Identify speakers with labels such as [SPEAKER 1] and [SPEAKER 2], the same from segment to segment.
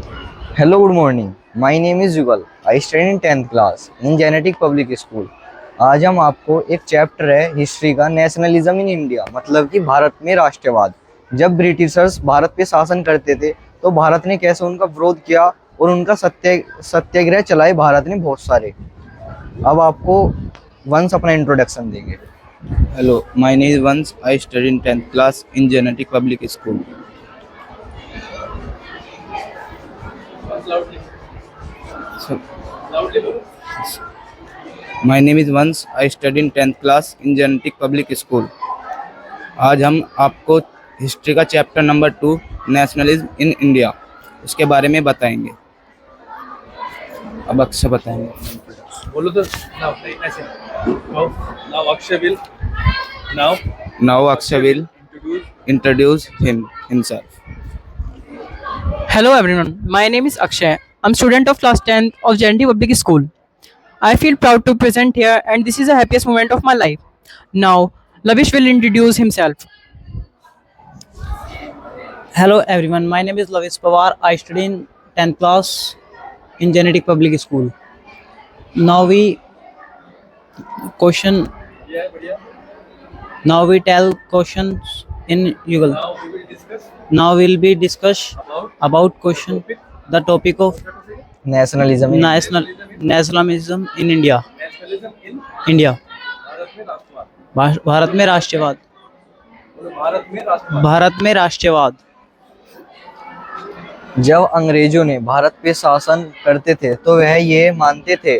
[SPEAKER 1] Hello, good morning. My name is Yugal. I study in 10th class in Genetic Public School. आज हम आपको एक chapter है history का नेशनलिज्म इन इंडिया मतलब कि भारत में राष्ट्रवाद। जब ब्रिटिशर्स भारत पे शासन करते थे तो भारत ने कैसे उनका विरोध किया और उनका सत्याग्रह चलाए भारत ने बहुत सारे। अब आपको वंश अपना इंट्रोडक्शन देंगे।
[SPEAKER 2] Hello, my name is Vans. I study in 10th class in Genetic Public School. So, my name is Vans. I study in 10th class in Genetic Public School. आज हम आपको हिस्ट्री का chapter number 2 nationalism in India उसके बारे में बताएंगे। अब अक्षय बताएंगे।
[SPEAKER 3] बोलो तो ऐसे now Akshay will
[SPEAKER 2] Now Akshay will introduce himself.
[SPEAKER 4] Hello everyone, my name is Akshay. I'm student of class 10th of JNT Public School. I feel proud to present here and this is the happiest moment of my life. Now, Lavish will introduce himself.
[SPEAKER 5] Hello everyone, my name is Lavish Pawar. I study in 10th class in Genetic Public School. Now we tell questions in Google. Now we'll be discuss about question the topic of
[SPEAKER 1] nationalism
[SPEAKER 5] nationalism in India. India. Bharat में राष्ट्रवाद. भारत में राष्ट्रवाद.
[SPEAKER 1] जब अंग्रेजों ने भारत पे शासन करते थे तो वह ये मानते थे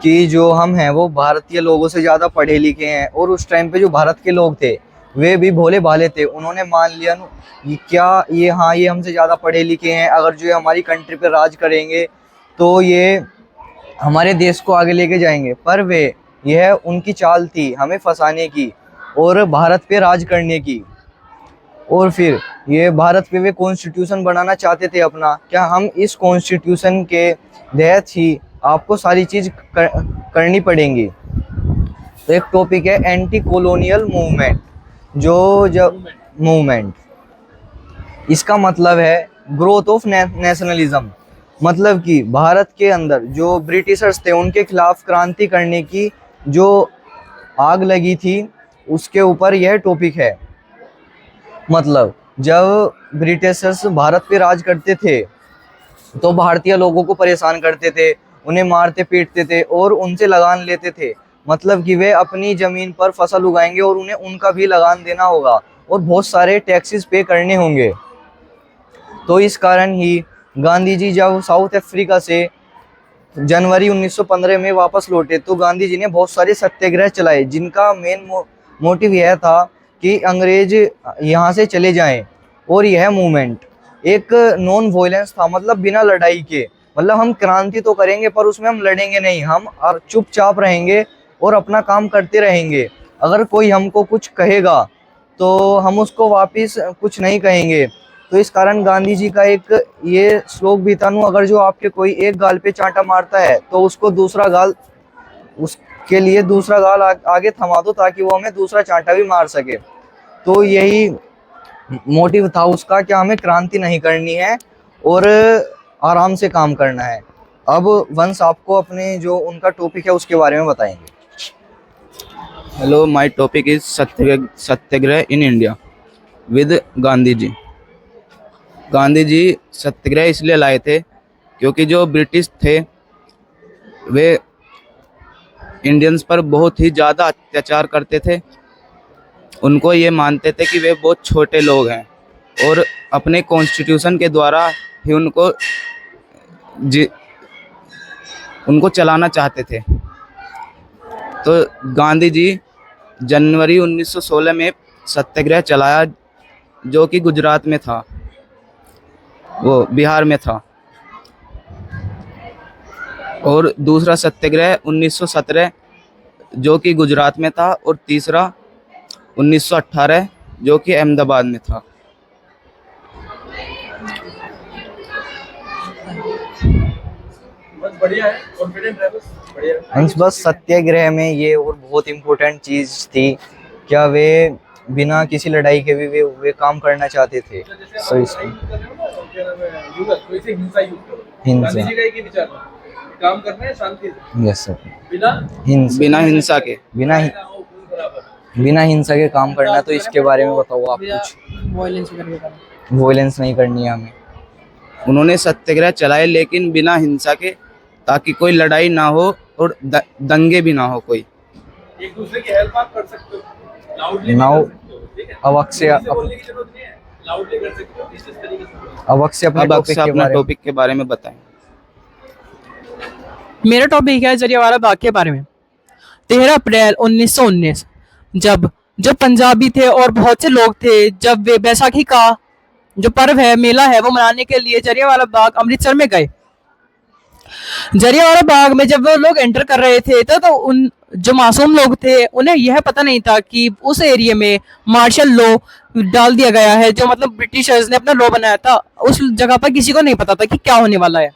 [SPEAKER 1] कि जो हम हैं वो भारतीय लोगों से ज़्यादा पढ़े लिखे हैं और उस टाइम पे जो भारत के लोग थे वे भी भोले भाले थे। उन्होंने मान लिया ये हमसे ज़्यादा पढ़े लिखे हैं, अगर जो ये हमारी कंट्री पे राज करेंगे तो ये हमारे देश को आगे लेके जाएंगे। पर यह उनकी चाल थी हमें फंसाने की और भारत पे राज करने की। और फिर ये भारत पे वे कॉन्स्टिट्यूशन बनाना चाहते थे अपना। क्या हम इस कॉन्स्टिट्यूशन के तहत ही आपको सारी चीज़ करनी पड़ेंगी। तो एक टॉपिक है एंटी कॉलोनियल मूवमेंट। मूवमेंट इसका मतलब है ग्रोथ ऑफ नेशनलिज्म, मतलब कि भारत के अंदर जो ब्रिटिशर्स थे उनके खिलाफ क्रांति करने की जो आग लगी थी उसके ऊपर यह टॉपिक है। मतलब जब ब्रिटिशर्स भारत पे राज करते थे तो भारतीय लोगों को परेशान करते थे, उन्हें मारते पीटते थे और उनसे लगान लेते थे। मतलब कि वे अपनी ज़मीन पर फसल उगाएंगे और उन्हें उनका भी लगान देना होगा और बहुत सारे टैक्सेस पे करने होंगे। तो इस कारण ही गांधी जी जब साउथ अफ्रीका से जनवरी 1915 में वापस लौटे तो गांधी जी ने बहुत सारे सत्याग्रह चलाए जिनका मेन मोटिव यह था कि अंग्रेज यहाँ से चले जाएं। और यह मूवमेंट एक नॉन वायलेंस था, मतलब बिना लड़ाई के। मतलब हम क्रांति तो करेंगे पर उसमें हम लड़ेंगे नहीं, हम चुपचाप रहेंगे और अपना काम करते रहेंगे। अगर कोई हमको कुछ कहेगा तो हम उसको वापस कुछ नहीं कहेंगे। तो इस कारण गांधी जी का एक ये श्लोक भी था, अगर जो आपके कोई एक गाल पे चांटा मारता है तो उसको उसके लिए दूसरा गाल आगे थमा दो ताकि वो हमें दूसरा चांटा भी मार सके। तो यही मोटिव था उसका कि हमें क्रांति नहीं करनी है और आराम से काम करना है। अब वंश आपको अपने जो उनका टॉपिक है उसके बारे में बताएंगे।
[SPEAKER 2] Hello, my topic is Satyagraha in India with Gandhi ji. Gandhi ji सत्याग्रह इसलिए लाए थे क्योंकि जो ब्रिटिश थे वे इंडियंस पर बहुत ही ज़्यादा अत्याचार करते थे। उनको ये मानते थे कि वे बहुत छोटे लोग हैं और अपने कॉन्स्टिट्यूशन के द्वारा ही उनको चलाना चाहते थे। तो गांधी जी जनवरी 1916 में सत्याग्रह चलाया जो कि गुजरात में था, वो बिहार में था। और दूसरा सत्याग्रह 1917 जो कि गुजरात में था और तीसरा 1918 जो कि अहमदाबाद में था।
[SPEAKER 3] बढ़िया है, कॉन्फिडेंट है, बस बढ़िया है।
[SPEAKER 1] बस सत्याग्रह में ये और बहुत इम्पोर्टेंट चीज़ थी, क्या वे बिना किसी लड़ाई के भी वे काम करना चाहते थे। सो इसको हिंसा।
[SPEAKER 3] गांधी जी का एक ही विचार था, काम करना है शांति से,
[SPEAKER 1] यस सर।
[SPEAKER 3] बिना
[SPEAKER 1] हिंसा,
[SPEAKER 2] बिना हिंसा के।
[SPEAKER 1] बिना हिंसा के काम करना। तो इसके बारे में बताओ आप कुछ।
[SPEAKER 4] वायलेंस वगैरह करना।
[SPEAKER 1] वॉयलेंस नहीं करनी है हमें।
[SPEAKER 2] उन्होंने सत्याग्रह चलाए लेकिन बिना हिंसा के, ताकि कोई लड़ाई ना हो और दंगे भी ना हो कोई।
[SPEAKER 3] एक दूसरे की हेल्प आप कर सकते हो, लाउडली
[SPEAKER 1] नाउ
[SPEAKER 3] कर सकते हो, ठीक है?
[SPEAKER 1] अब से
[SPEAKER 3] बोलने की जरूरत नहीं है, लाउडली कर सकते हो, इस तरीके से।
[SPEAKER 1] अब से अपने
[SPEAKER 2] अब
[SPEAKER 1] टॉपिक के
[SPEAKER 2] अपना
[SPEAKER 1] बारे में।
[SPEAKER 2] टॉपिक के बारे में बताएं।
[SPEAKER 4] मेरा टॉपिक है जलियांवाला बाग के बारे में। 13 अप्रैल 1919 जब जो पंजाबी थे और बहुत से लोग थे, जब वे बैसाखी का जो पर्व है, मेला है, वो मनाने के लिए जलियांवाला बाग अमृतसर में गए। जलियांवाला बाग में जब वो लोग एंटर कर रहे थे तो उन जो मासूम लोग थे उन्हें यह पता नहीं था कि उस एरिया में मार्शल लॉ डाल दिया गया है, जो मतलब ब्रिटिशर्स ने अपना लॉ बनाया था। उस जगह पर किसी को नहीं पता था कि क्या होने वाला है।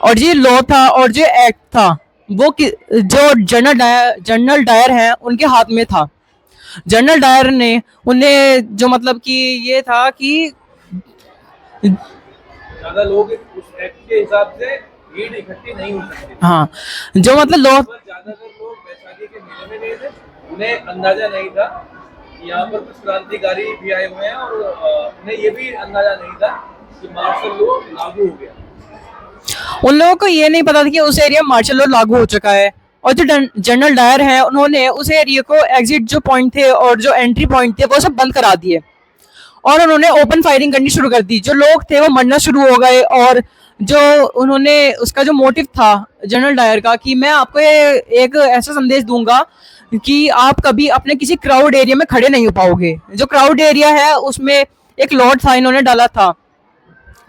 [SPEAKER 4] और ये लॉ था और जो एक्ट था वो जो जनरल डायर हैं उनके हाथ में था। जनरल डायर ने उन्हें जो मतलब कि ये था कि
[SPEAKER 3] ज्यादा लोग उस एक्ट के हिसाब से भीड़ इकट्ठी नहीं हो सकती।
[SPEAKER 4] हाँ, जो मतलब लॉ
[SPEAKER 3] पर ज्यादातर लोग बैसाखी के मेले में गए थे, उन्हें अंदाजा नहीं था कि यहाँ पर कुछ क्रांतिकारी भी आए हुए हैं, और उन्हें ये भी अंदाजा नहीं था कि मार्शल लॉ लागू हो गया।
[SPEAKER 4] उन लोगों को ये नहीं पता था कि उस एरिया में मार्शल लॉ लागू हो चुका है। और जो जनरल डायर हैं उन्होंने उस एरिया को एग्जिट जो पॉइंट थे और जो एंट्री पॉइंट थे वो सब बंद करा दिए और उन्होंने ओपन फायरिंग करनी शुरू कर दी। जो लोग थे वो मरना शुरू हो गए। और जो उन्होंने उसका जो मोटिव था जनरल डायर का कि मैं आपको एक ऐसा संदेश दूंगा कि आप कभी अपने किसी क्राउड एरिया में खड़े नहीं हो पाओगे। जो क्राउड एरिया है उसमें एक लॉट था, इन्होंने डाला था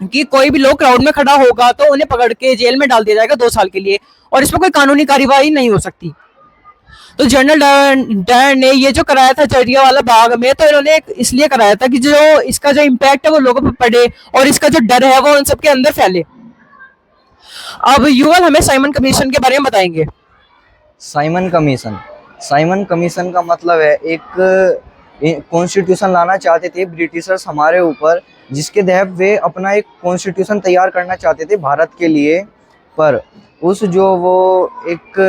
[SPEAKER 4] कि कोई भी लोग क्राउड में खड़ा होगा तो उन्हें पकड़ के जेल में डाल दिया जाएगा 2 साल के लिए, और इसमें कोई कानूनी कार्यवाही नहीं हो सकती। तो जनरल डायर ने ये जो कराया था जलियांवाला बाग में, तो इन्होंने इसलिए कराया था कि जो इसका जो इम्पैक्ट है वो लोगों पर पड़े और इसका जो डर है वो उन सबके अंदर फैले। अब युगल हमें साइमन कमीशन के बारे में बताएंगे।
[SPEAKER 1] Simon commission. साइमन कमीशन का मतलब है एक कॉन्स्टिट्यूशन लाना चाहते थे ब्रिटिशर्स हमारे ऊपर, जिसके तहत वे अपना एक कॉन्स्टिट्यूशन तैयार करना चाहते थे भारत के लिए। पर उस जो वो एक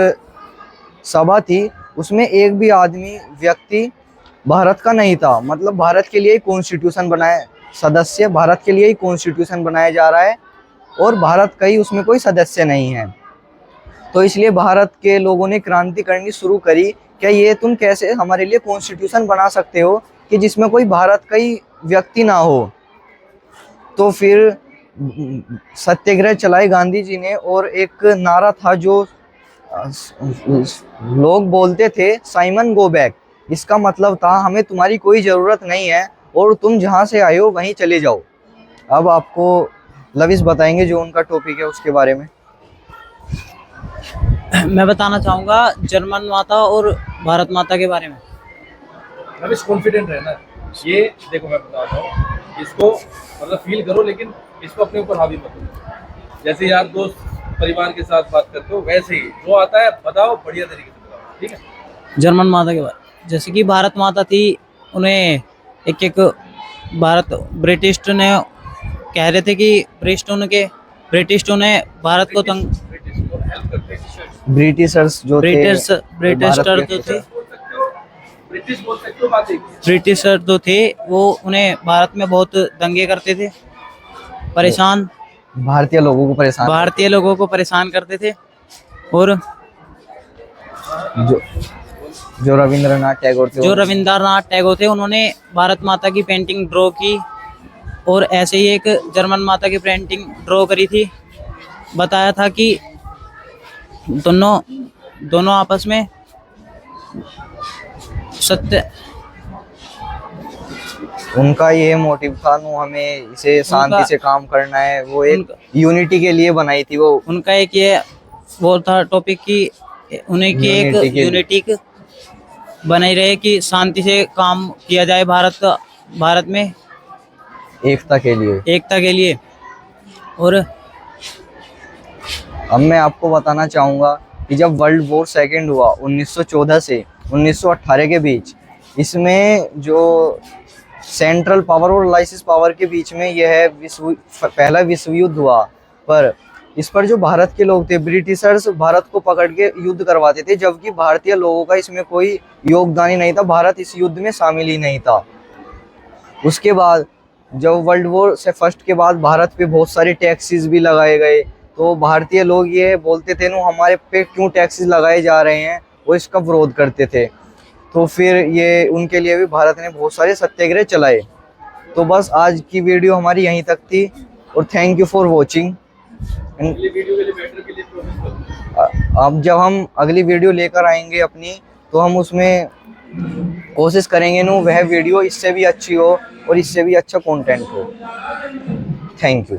[SPEAKER 1] सभा थी उसमें एक भी आदमी व्यक्ति भारत का नहीं था। मतलब भारत के लिए ही कॉन्स्टिट्यूशन बनाया, सदस्य भारत के लिए ही कॉन्स्टिट्यूशन बनाया जा रहा है और भारत का ही उसमें कोई सदस्य नहीं है। तो इसलिए भारत के लोगों ने क्रांति करनी शुरू करी, क्या ये तुम कैसे हमारे लिए कॉन्स्टिट्यूशन बना सकते हो कि जिसमें कोई भारत का ही व्यक्ति ना हो। तो फिर सत्याग्रह चलाए गांधी जी ने और एक नारा था जो लोग बोलते थे, साइमन गो बैक। इसका मतलब था हमें तुम्हारी कोई ज़रूरत नहीं है और तुम जहाँ से आए हो वहीं चले जाओ। अब आपको लविस बताएंगे जो उनका टॉपिक है उसके बारे में।
[SPEAKER 5] मैं बताना चाहूँगा जर्मन माता और भारत माता के बारे में।
[SPEAKER 3] रमेश कॉन्फिडेंट रहना, ये देखो मैं बताता हूँ, इसको मतलब फील करो, लेकिन इसको अपने ऊपर हावी मत करो। जैसे यार दोस्त परिवार के साथ बात करते हो वैसे ही जो आता है बताओ, बढ़िया तरीके से बताओ, ठीक है।
[SPEAKER 5] जर्मन माता के बारे, जैसे कि भारत माता थी, उन्हें एक भारत ब्रिटिश ने कह रहे थे कि ब्रिटिश ने भारत को तंग,
[SPEAKER 1] ब्रिटिशर्स जो थे,
[SPEAKER 5] ब्रिटिशर जो थे,
[SPEAKER 3] ब्रिटिश बोल सकते हो, बात एक
[SPEAKER 5] ब्रिटिशर जो थे वो उन्हें भारत में बहुत दंगे करते थे, परेशान,
[SPEAKER 1] भारतीय लोगों को परेशान
[SPEAKER 5] करते थे। और
[SPEAKER 1] जो रविंद्रनाथ
[SPEAKER 5] टैगोर थे उन्होंने भारत माता की पेंटिंग ड्रॉ की और ऐसे ही एक जर्मन माता की पेंटिंग ड्रॉ करी थी। बताया था कि दोनों आपस में सत्य,
[SPEAKER 1] उनका ये मोटिव था, हमें इसे शांति से काम करना है। वो एक यूनिटी के लिए बनाई थी। वो
[SPEAKER 5] उनका एक ये वो था टॉपिक कि उन्हें की एक यूनिटी बनाई रहे कि शांति से काम किया जाए भारत में
[SPEAKER 1] एकता के लिए। और अब मैं आपको बताना चाहूँगा कि जब वर्ल्ड वॉर सेकेंड हुआ 1914 से 1918 के बीच, इसमें जो सेंट्रल पावर और लाइसिस पावर के बीच में यह पहला विश्व युद्ध हुआ। पर इस पर जो भारत के लोग थे, ब्रिटिशर्स भारत को पकड़ के युद्ध करवाते थे, जबकि भारतीय लोगों का इसमें कोई योगदान ही नहीं था, भारत इस युद्ध में शामिल ही नहीं था। उसके बाद जब वर्ल्ड वॉर से फर्स्ट के बाद भारत पे बहुत सारे टैक्सेस भी लगाए गए, तो भारतीय लोग ये बोलते थे नो हमारे पे क्यों टैक्सेस लगाए जा रहे हैं, वो इसका विरोध करते थे। तो फिर ये उनके लिए भी भारत ने बहुत सारे सत्याग्रह चलाए। तो बस आज की वीडियो हमारी यहीं तक थी और थैंक यू फॉर वॉचिंग।
[SPEAKER 3] अगली वीडियो के लिए बेटर के लिए प्रोसेस करो।
[SPEAKER 1] अब जब हम अगली वीडियो लेकर आएंगे अपनी, तो हम उसमें कोशिश करेंगे नो वह वीडियो इससे भी अच्छी हो और इससे भी अच्छा कंटेंट हो। Thank you.